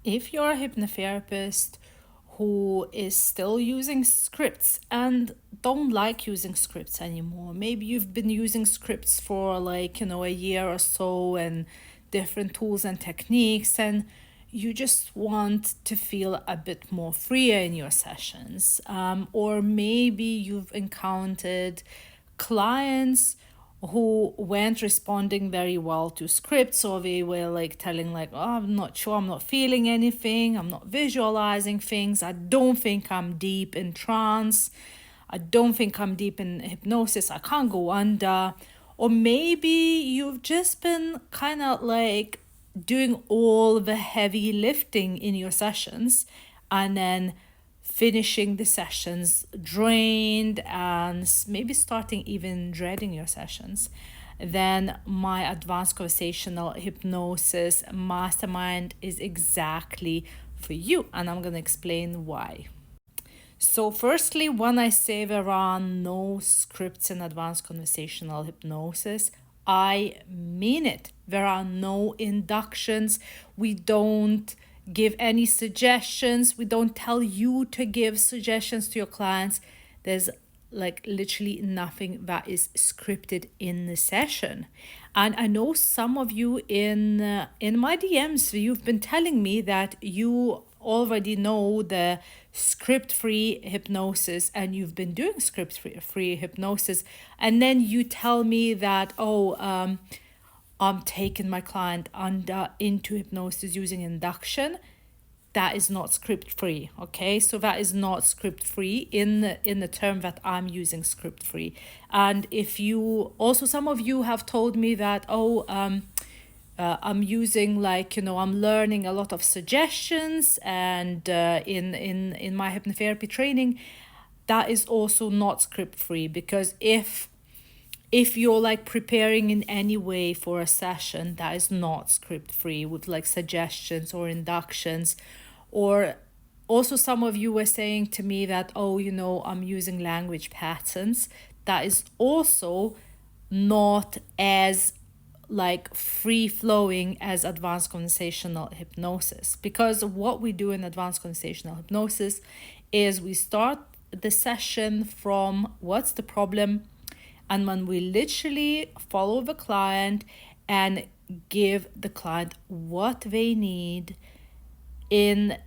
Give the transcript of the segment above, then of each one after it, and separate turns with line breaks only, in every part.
If you're a hypnotherapist who is still using scripts and don't like using scripts anymore, maybe you've been using scripts for a year or so and different tools and techniques, and you just want to feel a bit more freer in your sessions. Or maybe you've encountered clients who weren't responding very well to scripts, or they were telling oh, I'm not sure, I'm not feeling anything, I'm not visualizing things, I don't think I'm deep in trance, I don't think I'm deep in hypnosis, I can't go under. Or maybe you've just been kind of doing all the heavy lifting in your sessions and then finishing the sessions drained and maybe starting even dreading your sessions, then my advanced conversational hypnosis mastermind is exactly for you. And I'm going to explain why. So firstly, when I say there are no scripts in advanced conversational hypnosis, I mean it. There are no inductions. We don't give any suggestions. We don't tell you to give suggestions to your clients. There's literally nothing that is scripted in the session. And I know some of you in my DMs, you've been telling me that you already know the script-free hypnosis and you've been doing script-free hypnosis, and then you tell me that I'm taking my client into hypnosis using induction. That is not script-free, okay? So that is not script-free in the term that I'm using script-free. And if you also, some of you have told me that I'm using I'm learning a lot of suggestions, and in my hypnotherapy training, that is also not script-free, because if you're preparing in any way for a session, that is not script-free with suggestions or inductions. Or also some of you were saying to me that, I'm using language patterns. That is also not as free-flowing as advanced conversational hypnosis. Because what we do in advanced conversational hypnosis is we start the session from what's the problem, and when we literally follow the client and give the client what they need in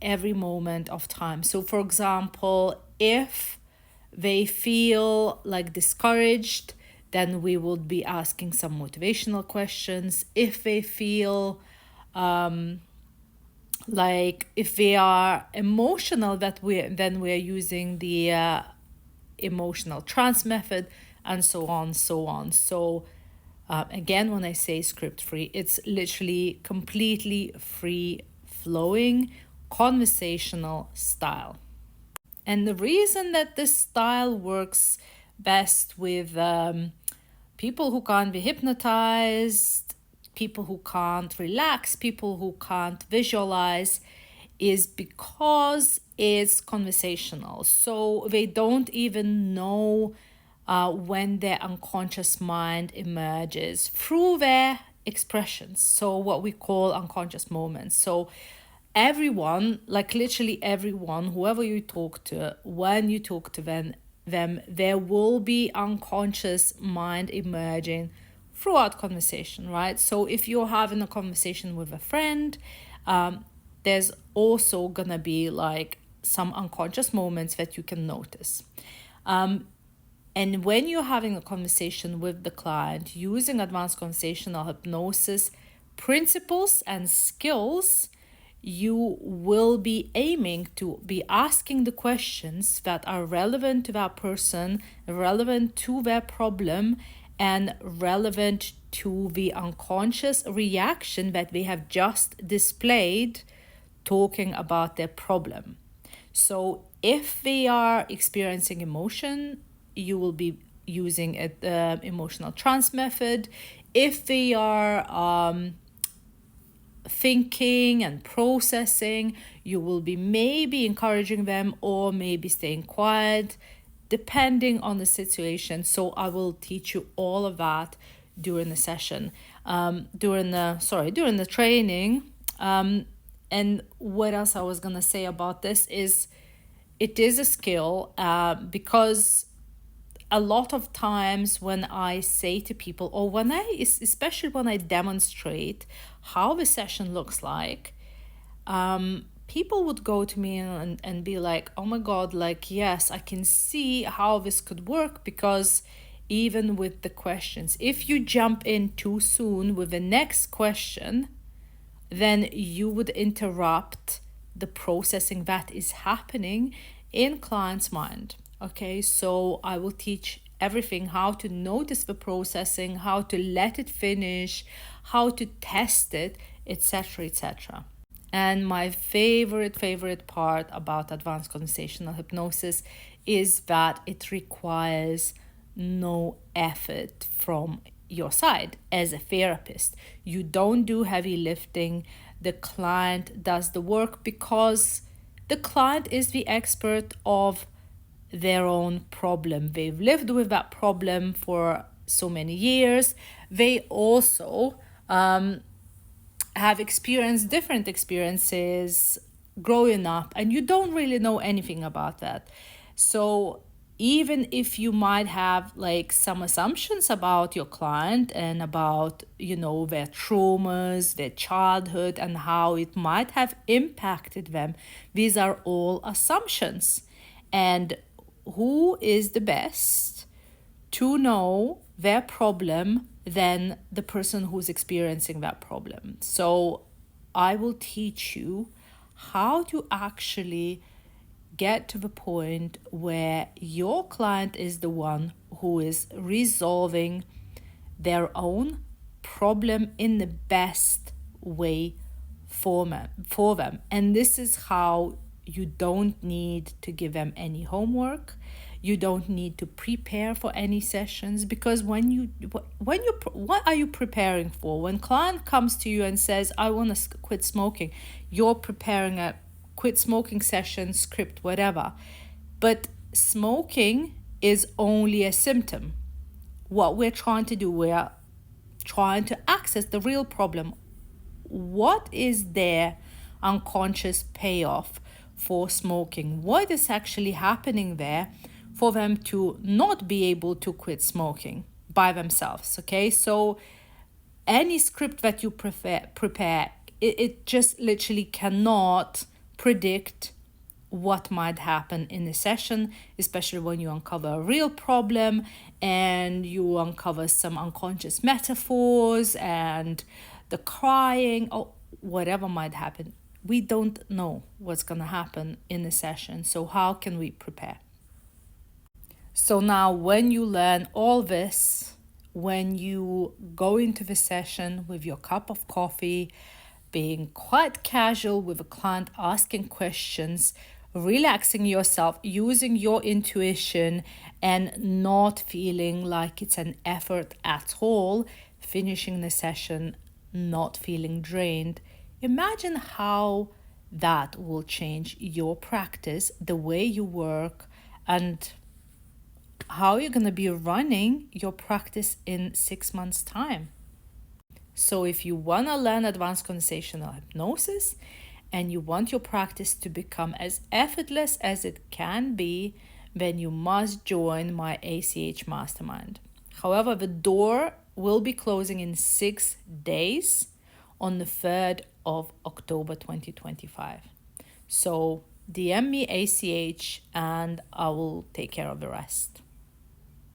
every moment of time. So for example, if they feel discouraged, then we would be asking some motivational questions. If they feel if they are emotional, then we're using the emotional trance method, and so on. So again, when I say script-free, it's literally completely free-flowing conversational style. And the reason that this style works best with people who can't be hypnotized, people who can't relax, people who can't visualize, is because it's conversational. So they don't even know when their unconscious mind emerges through their expressions. So what we call unconscious moments. So everyone, literally everyone, whoever you talk to, when you talk to them, there will be unconscious mind emerging throughout conversation, right? So if you're having a conversation with a friend, there's also gonna be some unconscious moments that you can notice. And when you're having a conversation with the client using advanced conversational hypnosis principles and skills, you will be aiming to be asking the questions that are relevant to that person, relevant to their problem, and relevant to the unconscious reaction that they have just displayed talking about their problem. So if they are experiencing emotion, you will be using the emotional trance method. If they are thinking and processing, you will be maybe encouraging them or maybe staying quiet, depending on the situation. So I will teach you all of that during the session, during the training. And what else I was gonna say about this is it is a skill, because a lot of times when I say to people, or especially when I demonstrate how the session looks like, people would go to me and be like, oh my God, like, yes, I can see how this could work, because even with the questions, if you jump in too soon with the next question, then you would interrupt the processing that is happening in client's mind. Okay, so I will teach everything: how to notice the processing, how to let it finish, how to test it, etc., etc. And my favorite part about advanced conversational hypnosis is that it requires no effort from your side as a therapist. You don't do heavy lifting. The client does the work, because the client is the expert of their own problem. They've lived with that problem for so many years. They also have experienced different experiences growing up, and you don't really know anything about that. So even if you might have like some assumptions about your client and about, their traumas, their childhood, and how it might have impacted them, these are all assumptions. And who is the best to know their problem than the person who's experiencing that problem? So I will teach you how to actually get to the point where your client is the one who is resolving their own problem in the best way for them. And this is how you don't need to give them any homework. You don't need to prepare for any sessions, because what are you preparing for? When client comes to you and says, I want to quit smoking, you're preparing a quit smoking session, script, whatever. But smoking is only a symptom. What we're trying to do, we're trying to access the real problem. What is their unconscious payoff for smoking? What is actually happening there for them to not be able to quit smoking by themselves? Okay, so any script that you prepare, it just literally cannot predict what might happen in a session, especially when you uncover a real problem and you uncover some unconscious metaphors and the crying or whatever might happen. We don't know what's going to happen in a session, so how can we prepare? So now when you learn all this, when you go into the session with your cup of coffee, being quite casual with a client, asking questions, relaxing yourself, using your intuition, and not feeling like it's an effort at all, finishing the session not feeling drained, imagine how that will change your practice, the way you work, and how you're going to be running your practice in 6 months' time. So if you want to learn advanced conversational hypnosis and you want your practice to become as effortless as it can be, then you must join my ACH Mastermind. However, the door will be closing in 6 days on the 3rd of October 2025. So DM me ACH and I will take care of the rest.